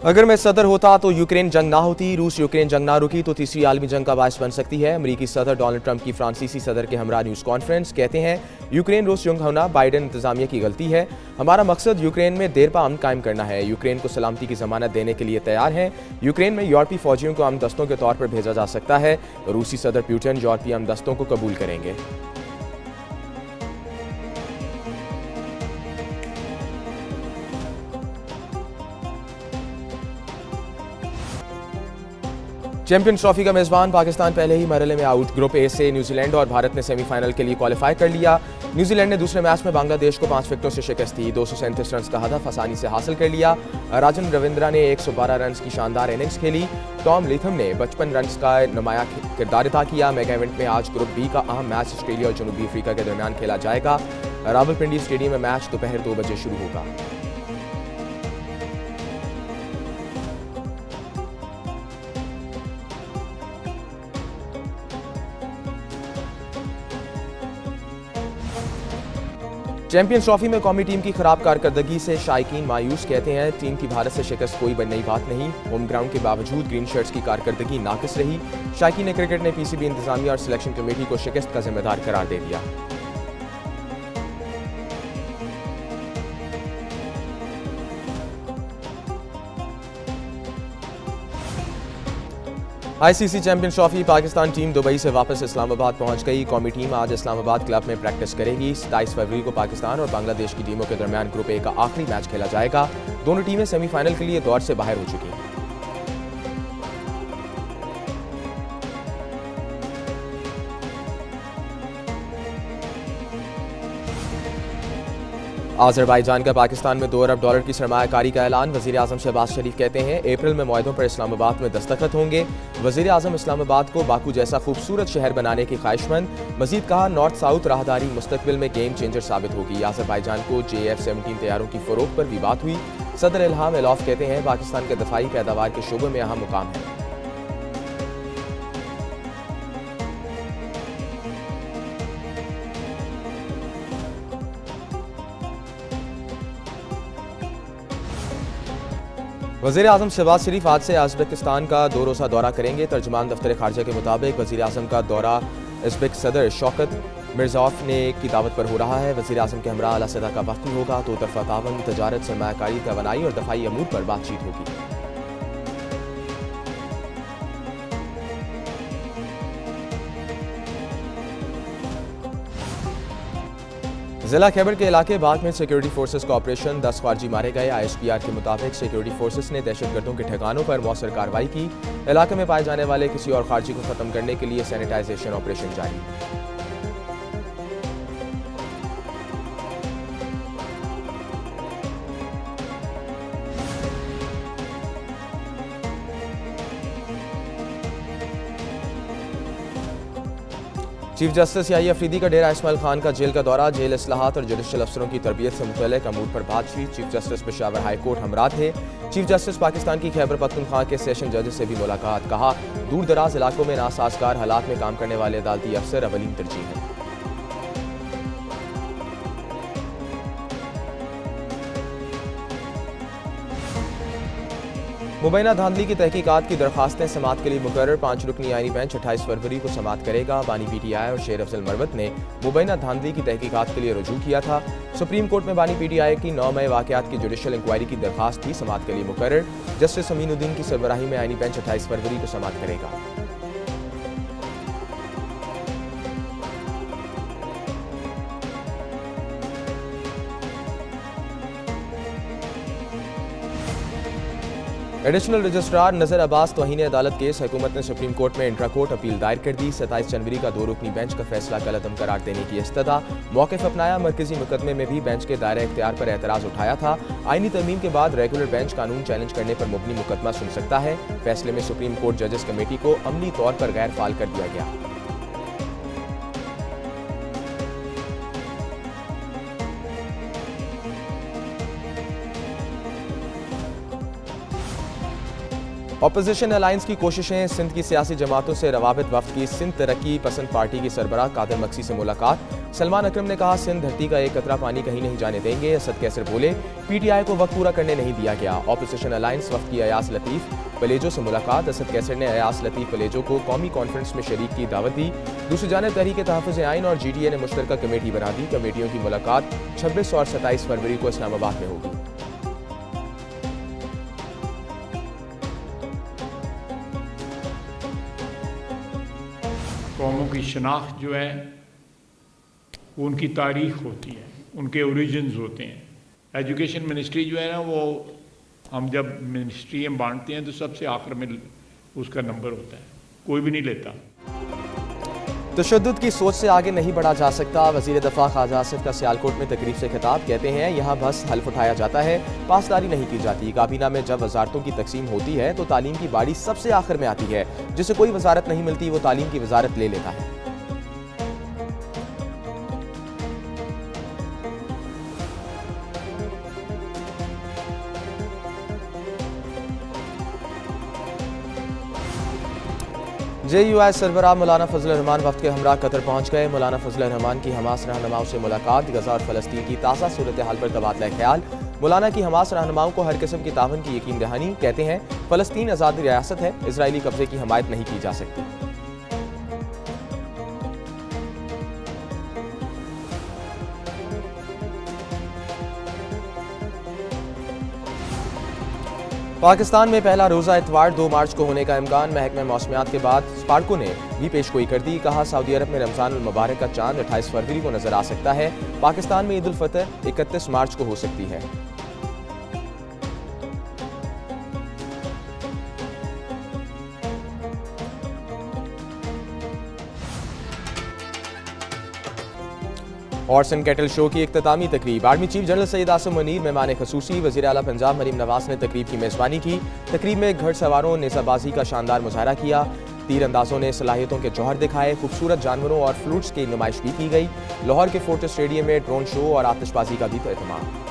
अगर मैं सदर होता तो यूक्रेन जंग ना होती, रूस यूक्रेन जंग ना रुकी तो तीसरी आलमी जंग का बायस बन सकती है। अमेरिकी सदर डोनाल्ड ट्रंप की फ्रांसीसी सदर के हमरा न्यूज़ कॉन्फ्रेंस। कहते हैं यूक्रेन रूस जंग होना बाइडेन इंतजामिया की गलती है। हमारा मकसद यूक्रेन में देर पा अमन कायम करना है। यूक्रेन को सलामती की जमानत देने के लिए तैयार है। यूक्रेन में यूरोपीय फौजियों को अमन दस्तों के तौर पर भेजा जा सकता है। रूसी सदर पुतिन यूरोपीय अमन दस्तों को कबूल करेंगे। चैंपियंस ट्रॉफी का मेजबान पाकिस्तान पहले ही मरहले में आउट। ग्रुप ए से न्यूजीलैंड और भारत ने सेमीफाइनल के लिए क्वालिफाई कर लिया। न्यूजीलैंड ने दूसरे मैच में बांग्लादेश को 5 विकेटों से शिकस्त दी। 237 रन का हदफ आसानी से हासिल कर लिया। राजन रविंद्रा ने 112 रन की शानदार इनिंग्स खेली। टॉम लिथम ने 55 रन का नुमाया किरदार अदा किया। मेगा इवेंट में आज ग्रुप बी का अहम मैच ऑस्ट्रेलिया और जनूबी अफ्रीका के दरमियान खेला जाएगा। रावलपिंडी स्टेडियम में मैच दोपहर 2 बजे शुरू होगा। चैंपियंस ट्रॉफी में कौमी टीम की खराब कारकर्दगी से शायकीन मायूस। कहते हैं टीम की भारत से शिकस्त कोई नई बात नहीं। होम ग्राउंड के बावजूद ग्रीन शर्ट्स की कारकर्दगी नाकिस रही। शायकीन ने क्रिकेट ने पीसीबी इंतजामिया और सिलेक्शन कमेटी को शिकस्त का जिम्मेदार करार दे दिया। ICC champions trophy Pakistan team Dubai से वापस इस्लामाबाद पहुंच गई। कौमी टीम आज इस्लामाबाद क्लब में प्रैक्टिस करेगी। 27 फरवरी को पाकिस्तान और बांग्लादेश की टीमों के दरमियान ग्रुप ए का आखिरी मैच खेला जाएगा। दोनों टीमें सेमीफाइनल के लिए दौर से बाहर हो चुकी हैं। आज़रबाईजान का पाकिस्तान में $2 अरब की सरमायाकारी का ऐलान। वज़ीर आज़म शहबाज शरीफ कहते हैं अप्रैल में मुआहदों पर इस्लामाबाद में दस्तखत होंगे। वज़ीर आज़म इस्लामाबाद को बाकू जैसा खूबसूरत शहर बनाने की ख्वाहिशमंद। मजीद कहा नॉर्थ साउथ राहदारी मुस्तकबिल में गेम चेंजर साबित होगी। आज़रबाईजान को JF-17 तैयारों की फ़रोख्त पर भी बात हुई। सदर इल्हाम एलॉफ कहते हैं पाकिस्तान के दफाई पैदावार के शोबे में अहम मुकाम है। वज़ीर आज़म शहबाज शरीफ आज से उज़्बेकिस्तान का 2 रोज़ा दौरा करेंगे। तर्जुमान दफ्तर खारजा के मुताबिक वज़ीर आज़म का दौरा उज़्बेक सदर शौकत मिर्ज़ोफ ने की दावत पर हो रहा है। वज़ीर आज़म के हमरा आला सतह का वक्ती होगा। तो तरफ़ा तावन, तजारत, सरमायाकारी, तवानाई और दफाई अमूर पर बातचीत होगी। जिला खैबर के इलाके बाग में सिक्योरिटी फोर्सेस का ऑपरेशन, 10 खारजी मारे गए। ISPR के मुताबिक सिक्योरिटी फोर्सेस ने दहशतगर्दों के ठिकानों पर मौसर कार्रवाई की। इलाके में पाए जाने वाले किसी और खारजी को खत्म करने के लिए सैनिटाइजेशन ऑपरेशन जारी। चीफ जस्टिस याही अफरीदी का डेरा इस्माइल खान का जेल का दौरा। जेल इस्लाहात और जुडिशल अफसरों की तरबियत से मुतल्लिक अमूर पर बातचीत। Chief justice Peshawar high court हमरा थे। चीफ जस्टिस पाकिस्तान की खैबर पख्तूनख्वा के सेशन जजेस से भी मुलाकात। कहा दूर दराज इलाकों में नासाजगार हालात में काम करने वाले अदालती अफसर अवलीन तरजीह हैं। मुबैना धांधली की तहकीकात की दरखास्तें समात के लिए मुकर्रर। 5 रुकनी आईनी बेंच 28 फरवरी को समात करेगा। बानी PTI और शेर अफजल मरवत ने मुबैना धांधली की तहकीकात के लिए रुजू किया था। सुप्रीम कोर्ट में बानी PTI की 9 मई वाकयात की जुडिशल इंक्वायरी की दरखास्त भी समात के लिए मुकर्रर। जस्टिस अमीनुद्दीन की सरबराही में आईनी बेंच 28 फरवरी को समात करेगा। एडिशनल रजिस्ट्रार नजर अब्बास तौहीन अदालत केस हुकूमत ने सुप्रीम कोर्ट में इंट्रा कोर्ट अपील दायर कर दी। 27 जनवरी का 2 रुकनी बेंच का फैसला कलअदम करार देने की इस्तदा। मौक़िफ़ अपनाया। मरकजी मुकदमे में भी बेंच के दायरा इख्तियार पर एतराज़ उठाया था। आईनी तरमीम के बाद रेगुलर बेंच कानून चैलेंज करने पर मुबनी मुकदमा सुन सकता है। फैसले में सुप्रीम कोर्ट जजेस कमेटी को अमली तौर पर गैर फाल कर दिया गया। अपोजिशन अलायंस की कोशिशें, सिंध की सियासी जमातों से रवाबित वफ्द की सिंध तरक्की पसंद पार्टी की सरबराह कादिर मक्सी से मुलाकात। सलमान अकरम ने कहा, सिंध धरती का एक कतरा पानी कहीं नहीं जाने देंगे। असद कैसर बोले, पीटीआई को वक्त पूरा करने नहीं दिया गया। अपोजिशन अलायंस वफ्द की अयास लतीफ पलेजो से मुलाकात। असद कैसर ने अयास लतीफ पलेजो को कौमी कॉन्फ्रेंस में शरीक की दावत दी। दूसरी जानिब तहरीक तहफ़्फ़ुज़ आइन और GTA ने मुश्तरका कमेटी बना दी। कमेटियों की मुलाकात 26 और 27 फरवरी को इस्लामाबाद में होगी। कौमों की शनाख्त जो है वो उनकी तारीख होती है, उनके ओरिजिन्स होते हैं। एजुकेशन मिनिस्ट्री जो है ना, वो हम जब मिनिस्ट्री में बांटते हैं तो सबसे आखिर में उसका नंबर होता है, कोई भी नहीं लेता। तशद्दुद की सोच से आगे नहीं बढ़ा जा सकता। वज़ीर दफ़ा ख्वाजा आसिफ का सियालकोट में तकरीब से खिताब। कहते हैं, यहाँ बस हल्फ उठाया जाता है, पासदारी नहीं की जाती। काबीना में जब वजारतों की तकसीम होती है तो तालीम की बारी सबसे आखिर में आती है। जिसे कोई वजारत नहीं मिलती वो तालीम की वजारत ले लेता है। JUI सरबराह मौलाना फजल रहमान वफ्द के हमरा कतर पहुंच गए। मौलाना फजल रहमान की हमास रहनुमाओं से मुलाकात। गजा और फलस्तीन की ताज़ा सूरत हाल पर तबादला ख्याल। मौलाना की हमास रहनुमाओं को हर किस्म की तावन की यकीन दहानी। कहते हैं, फलस्तीन आज़ाद रियासत है, इजरायली कब्जे की हमायत नहीं की जा सकती। पाकिस्तान में पहला रोज़ा इतवार 2 मार्च को होने का इम्कान। महकमा मौसमियात के बाद स्पार्को ने भी पेशगोई कर दी। कहा, सऊदी अरब में रमज़ान उल मुबारक का चांद 28 फरवरी को नजर आ सकता है। पाकिस्तान में ईद उल फितर 31 मार्च को हो सकती है। हॉर्स एंड कैटल शो की इख्तितामी तकरीब। Army chief general Syed Asim Munir मेहमान खसूसी। वज़ीर आला पंजाब मरीम नवाज ने तकरीब की मेज़बानी की। तकरीब में घड़सवारों नेज़ाबाजी का शानदार मुजाहरा किया। तीर अंदाजों ने सलाहियतों के जौहर दिखाए। खूबसूरत जानवरों और फ्लूट्स की नुमाइश भी की गई। लाहौर के फोर्टिस स्टेडियम में ड्रोन शो और आतिशबाजी का भी एहतमाम।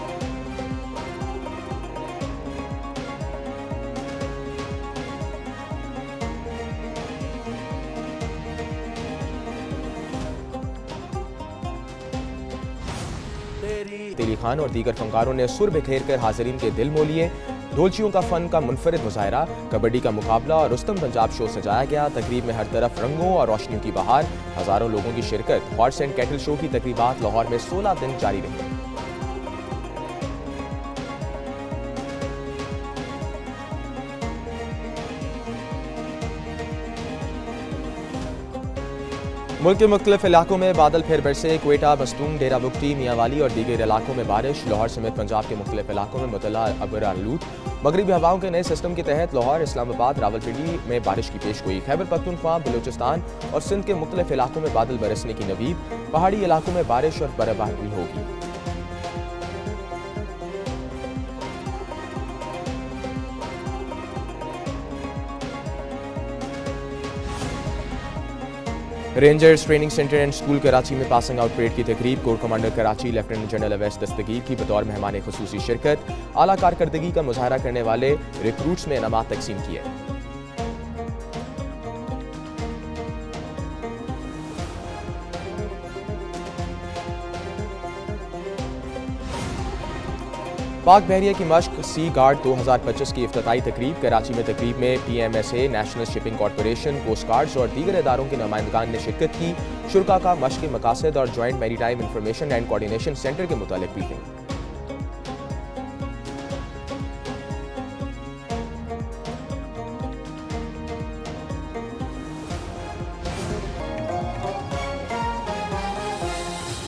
तेली खान और दीगर फनकारों ने सुर बिखेर कर हाज़रीन के दिल मोह लिए। ढोलचियों का फन का मुनफरिद मुजाहरा, कबड्डी का मुकाबला और रुस्तम पंजाब शो सजाया गया। तकरीब में हर तरफ रंगों और रोशनियों की बहार, हजारों लोगों की शिरकत। हॉर्स एंड कैटल शो की तकरीबात लाहौर में 16 दिन जारी रही। मुल्क के मुख्तलिफ इलाकों में बादल फिर बरसे। क्वेटा, बस्तून, डेरा बुगटी, मियांवाली और दीगर इलाकों में बारिश। लाहौर समेत पंजाब के मुख्तलिफ इलाकों में मुतल्ला अबर आलूद। मगरबी हवाओं के नए सिस्टम के तहत लाहौर, इस्लामाबाद, रावलपिंडी में बारिश की पेशगोई। खैबर पख्तूनख्वा, बलूचिस्तान और सिंध के मुख्तलिफ इलाकों में बादल बरसने की नवीब। पहाड़ी इलाकों में बारिश और बर्फबारी होगी। Rangers training centre and school Karachi में पासिंग आउट परेड की तकरीब। Corps commander Karachi lieutenant general Awais Dastagir की बतौर मेहमान खुसूसी शिरकत। आला कारकर्दगी का मुजाहरा करने वाले रिक्रूट्स में इनामात तकसीम किए। पाक बहरिया की मश्क सी गार्ड 2025 की इफ्तिताई तकरीब। कराची में तकरीब में PMSA, national shipping corporation, coast guards और दीगर इदारों के नुमाइंदगान ने शिरकत की। शुरका का मश्क के मकासद और joint maritime information and coordination centre के मुतालिक ब्रीफिंग।